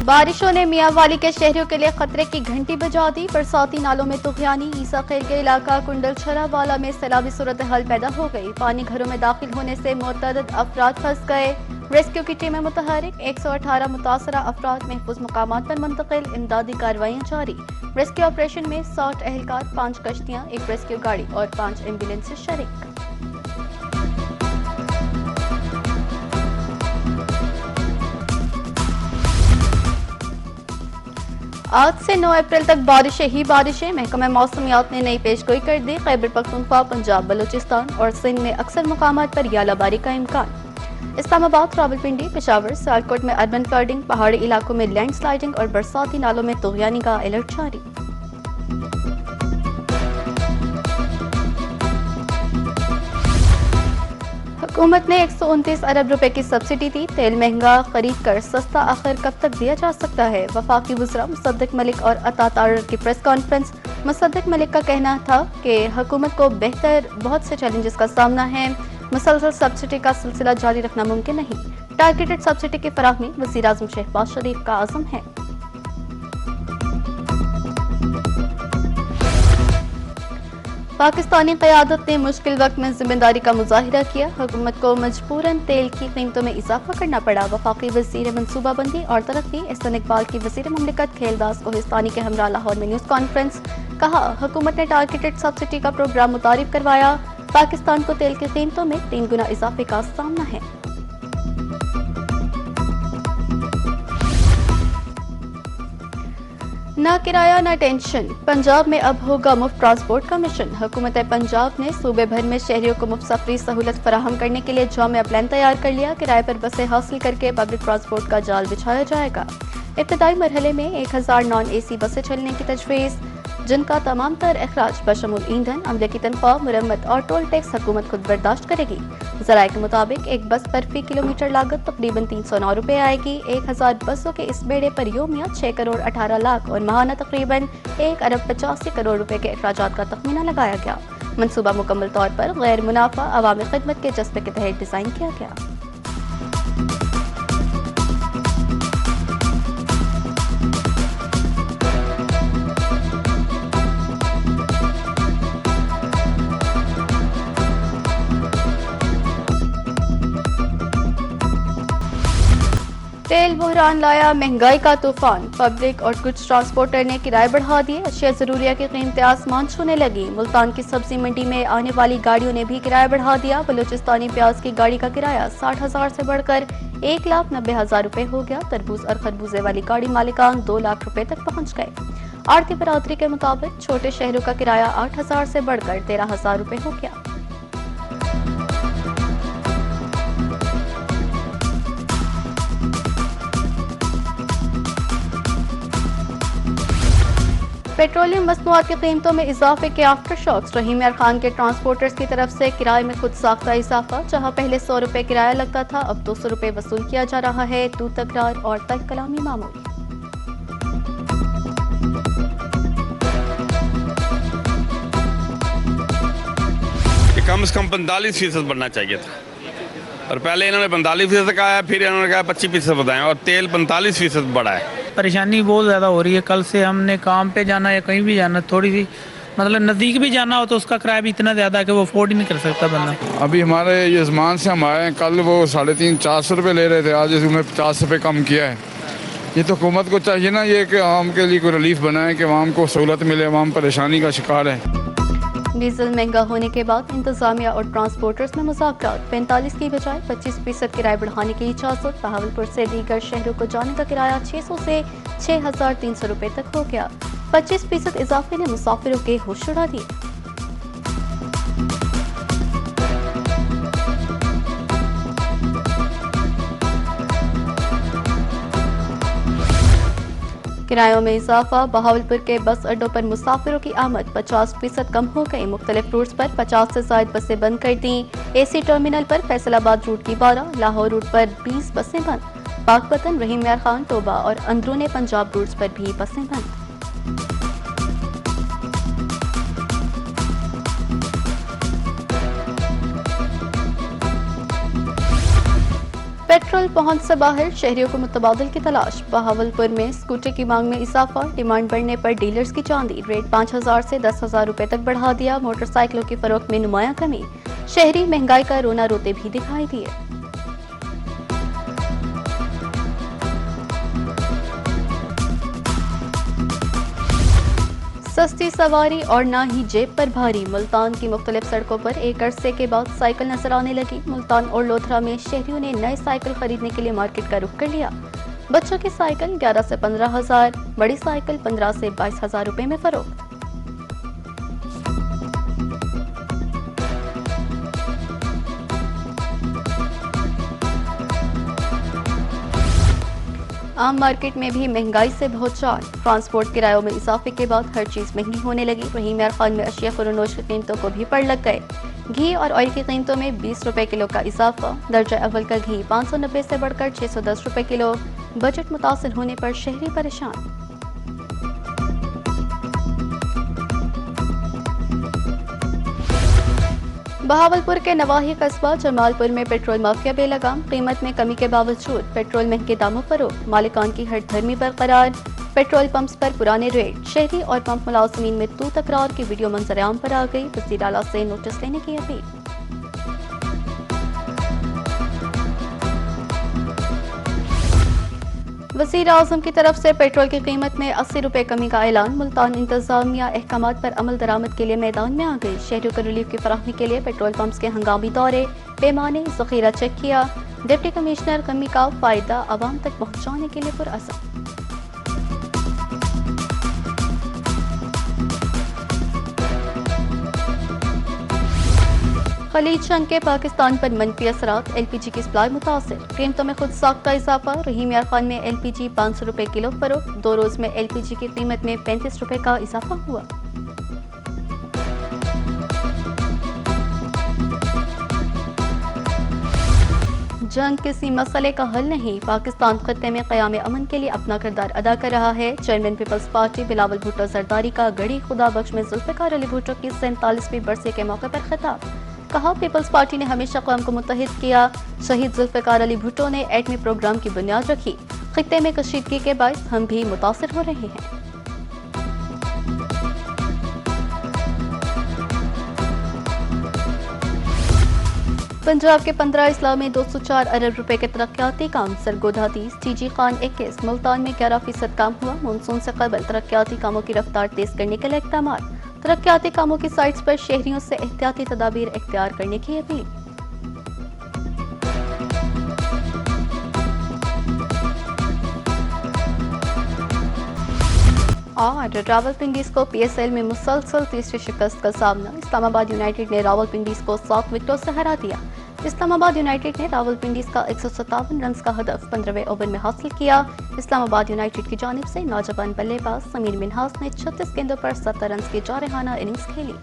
बारिशों ने मियांवाली के शहरियों के लिए खतरे की घंटी बजा दी। बरसाती नालों में तुगयानी। ईसा खेल के इलाका कुंडल छरावाला में सैलाबी सूरत हाल पैदा हो गई। पानी घरों में दाखिल होने से मुतअद्दिद अफराद फंस गए। रेस्क्यू की टीमें मुतहरिक। 118 मुतासरा अफराद महफूज मकामात पर मुंतकिल। इमदादी कार्रवाइयां जारी। रेस्क्यू ऑपरेशन में 60 एहलकार, 5 कश्तियां, 1 रेस्क्यू गाड़ी और 5 एम्बुलेंस शरीक। आज से 9 अप्रैल तक बारिशें ही बारिशें। महकमा मौसमियात ने नई पेशगोई कर दी। खैबर पख्तूनख्वा, पंजाब, बलूचिस्तान और सिंध में अक्सर मुकामात पर यालाबारी का इम्कान। इस्लामाबाद, रावलपिंडी, पेशावर, सियालकोट में अर्बन फ्लडिंग, पहाड़ी इलाकों में लैंडस्लाइडिंग और बरसाती नालों में तुगयानी का अलर्ट जारी। हुकूमत ने 129 अरब रुपए की सब्सिडी दी। तेल महंगा खरीद कर सस्ता आखिर कब तक दिया जा सकता है? वफाकी वज़रा मुसद्दिक मलिक और अता तारर की प्रेस कॉन्फ्रेंस। मुसद्दिक मलिक का कहना था कि हुकूमत को बहुत से चैलेंजेस का सामना है। मुसलसल सब्सिडी का सिलसिला जारी रखना मुमकिन नहीं। टारगेटेड सब्सिडी की फराहमी वज़ीर आज़म शहबाज शरीफ का आज़म है। पाकिस्तानी क़यादत ने मुश्किल वक्त में जिम्मेदारी का मुजाहिरा किया। हुकूमत को मजबूरन तेल की कीमतों में इजाफा करना पड़ा। वफाकी वज़ीर मनसूबाबंदी और तरक्की एहसन इकबाल की वज़ीर मुमलिकत खेलदास कोहिस्तानी के हमरा लाहौर में न्यूज़ कॉन्फ्रेंस। कहा, हुकूमत ने टारगेटेड सब्सिडी का प्रोग्राम मुतारिफ करवाया। पाकिस्तान को तेल की कीमतों में 3 गुना इजाफे का सामना है। ना किराया ना टेंशन, पंजाब में अब होगा मुफ्त ट्रांसपोर्ट का मिशन। हुकूमत पंजाब ने सूबे भर में शहरियों को मुफ्त सफरी सहूलत फराहम करने के लिए जामिया प्लान तैयार कर लिया। किराए पर बसें हासिल करके पब्लिक ट्रांसपोर्ट का जाल बिछाया जाएगा। इब्तदाई मरहले में 1000 नॉन AC बसें चलने की तजवीज़, जिनका तमाम तर अखराज बशमूल ईंधन, अमले की तनख्वाह, मुरम्मत और टोल टैक्स हुकूमत खुद बर्दाश्त करेगी। ज़राए के मुताबिक एक बस पर फी किलोमीटर लागत तकरीबन 309 रुपये आएगी। 1000 बसों के इस बेड़े पर योमिया 6 करोड़ 18 लाख और माहाना तकरीबन 1 अरब 85 करोड़ रुपए के अखराजात का तखमीना लगाया गया। मनसूबा मुकम्मल तौर पर गैर मुनाफा अवामी खिदमत के जज्बे के तहत डिज़ाइन किया गया। तेल बहरान लाया, महंगाई का तूफान। पब्लिक और गुड्स ट्रांसपोर्टर ने किराए बढ़ा दिए। अशिया जरूरिया की कीमतें आसमान छूने लगी। मुल्तान की सब्जी मंडी में आने वाली गाड़ियों ने भी किराया बढ़ा दिया। बलूचिस्तानी प्याज की गाड़ी का किराया 60,000 से बढ़कर 1,90,000 रुपए हो गया। तरबूज और खरबूजे वाली गाड़ी मालिकान 2 लाख रुपए तक पहुंच गए। आड़ती बरादरी के मुताबिक छोटे शहरों का किराया 8,000 से बढ़कर 13,000 रुपए हो गया। पेट्रोलियम मसनूआत की कीमतों में इजाफे के आफ्टर शॉक्स। रहीम यार खान के ट्रांसपोर्टर्स की तरफ से किराए में खुद साख्ता इजाफा। जहां पहले 100 रुपए किराया लगता था, अब 200 रुपए वसूल किया जा रहा है। तू तकरार और तक कलामी मामूल। कम से कम 45% बढ़ना चाहिए था, और पहले इन्होंने 45% कहा है, फिर इन्होंने कहा 25% बताएं, और तेल 45% बढ़ा है। परेशानी बहुत ज़्यादा हो रही है। कल से हमने काम पे जाना या कहीं भी जाना, थोड़ी सी मतलब नज़दीक भी जाना हो तो उसका किराया भी इतना ज़्यादा है कि वो अफोर्ड ही नहीं कर सकता बंदा। अभी हमारे यजमान से हम आए हैं, कल वो 350-400 रुपये ले रहे थे, आज उसमें 50 रुपये कम किया है। ये तो हुकूमत को चाहिए ना ये कि आवाम के लिए कोई रिलीफ बनाए कि आवाम को सहूलत मिले, आवाम परेशानी का शिकार है। डीजल महंगा होने के बाद इंतजामिया और ट्रांसपोर्टर्स में मुज़ाकरात। 45 की बजाय 25% किराया बढ़ाने की इजाज़त। बहावलपुर से दीगर शहरों को जाने का किराया 600 से 6,300 रुपए तक हो गया। 25% इजाफे ने मुसाफिरों के होश उड़ा दिए। किरायों में इजाफा। बहावलपुर के बस अड्डों पर मुसाफिरों की आमद 50% कम हो गई। मुख्तलिफ रूट्स पर 50 से ज्यादा बसें बंद कर दी। AC टर्मिनल पर फैसलाबाद रूट की 12, लाहौर रूट पर 20 बसें बंद। पाकपतन, रहीम यार खान, तोबा और अंदरूने पंजाब रूट्स पर भी बसें बंद। पेट्रोल पहुंच से बाहर, शहरियों को मुतबादिल की तलाश। बहावलपुर में स्कूटर की मांग में इजाफा, डिमांड बढ़ने पर डीलर्स की चांदी, रेट 5,000 से 10,000 रुपए तक बढ़ा दिया। मोटरसाइकिलों की फरोख्त में नुमाया कमी, शहरी महंगाई का रोना रोते भी दिखाई दिए। सस्ती सवारी और ना ही जेब पर भारी, मुल्तान की मुख्तलिफ सड़कों पर एक अरसे के बाद साइकिल नजर आने लगी। मुल्तान और लोधरा में शहरियों ने नए साइकिल खरीदने के लिए मार्केट का रुख कर लिया। बच्चों की साइकिल 11 से 15,000, बड़ी साइकिल 15 से 22,000 रुपए में फरोख्त। आम मार्केट में भी महंगाई से बहुत चाल, ट्रांसपोर्ट किरायों में इजाफे के बाद हर चीज महंगी होने लगी। वहीं मेयर खान में अशिया फरोनोश की कीमतों को भी पड़ लग गए। घी और ऑयल की कीमतों में 20 रुपए किलो का इजाफा, दर्जा अव्वल का घी 590 से बढ़कर 610 रुपए किलो। बजट मुतासिर होने पर शहरी परेशान। बहावलपुर के नवाही कस्बा जमालपुर में पेट्रोल माफिया बेलगाम, कीमत में कमी के बावजूद पेट्रोल महंगे दामों पर मालिकान की हठधर्मी बरकरार। पेट्रोल पंप्स पर पुराने रेट, शहरी और पंप मुलाजमीन में तू तकरार की वीडियो मंजरेआम पर आ गई। वज़ीर आला से नोटिस लेने की अपील। वज़ीर आज़म की तरफ से पेट्रोल की कीमत में 80 रुपए कमी का ऐलान। मुल्तान इंतजामिया अहकामात पर अमल दरामद के लिए मैदान में आ गई। शहरियों को रिलीफ की फराहमी के लिए पेट्रोल पंप्स के हंगामी दौरे, पैमाने, ज़ख़ीरा चेक किया। डिप्टी कमिश्नर कमी का फायदा आवाम तक पहुँचाने के लिए पुरअज़म। खलीज जंग के पाकिस्तान पर मनफी असरात, LPG की सप्लाई मुतासिर, कीमतों में खुद साख्ता इजाफा। रहीम यार खान में LPG 500 रुपए किलो फरोख्त, 2 रोज में LPG की कीमत में 35 रुपए का इजाफा हुआ। जंग किसी मसले का हल नहीं, पाकिस्तान खत्ते में क़याम अमन के लिए अपना किरदार अदा कर रहा है। Chairman peoples party Bilawal Bhutto Zardari का गढ़ी खुदा बख्श में जुल्फ़िकार अली भुट्टो की 47वीं बरसी के मौके पर खिताब। कहा, पीपल्स पार्टी ने हमेशा कौम को मुत्तहिद किया। शहीद जुल्फ़िकार अली भुट्टो ने एटमी प्रोग्राम की बुनियाद रखी। खित्ते में कशीदगी के बायस हम भी मुतासिर हो रहे हैं। पंजाब के 15 अजला में 204 अरब रुपए के तरक्याती काम, सरगोधा 30, TG खान 21। मुल्तान में 11% काम हुआ। मानसून से कबल तरक्याती कामों की रफ्तार तेज करने के लिए इक़दाम। तरक्याती कामों की साइट्स पर शहरियों से एहतियाती तदाबीर इख्तियार करने की अपील। और रावलपिंडीज को PSL में मुसलसल तीसरी शिकस्त का सामना। इस्लामाबाद यूनाइटेड ने रावलपिंडीज को 7 विकेटों से हरा दिया। इस्लामाबाद यूनाइटेड ने रावलपिंडीज का 157 रन का हदफ 15वें ओवर में हासिल किया। इस्लामाबाद यूनाइटेड की जानिब से नौजवान बल्लेबाज समीर मिन्हास ने 36 गेंदों पर 70 रन की जारहाना इनिंग्स खेली।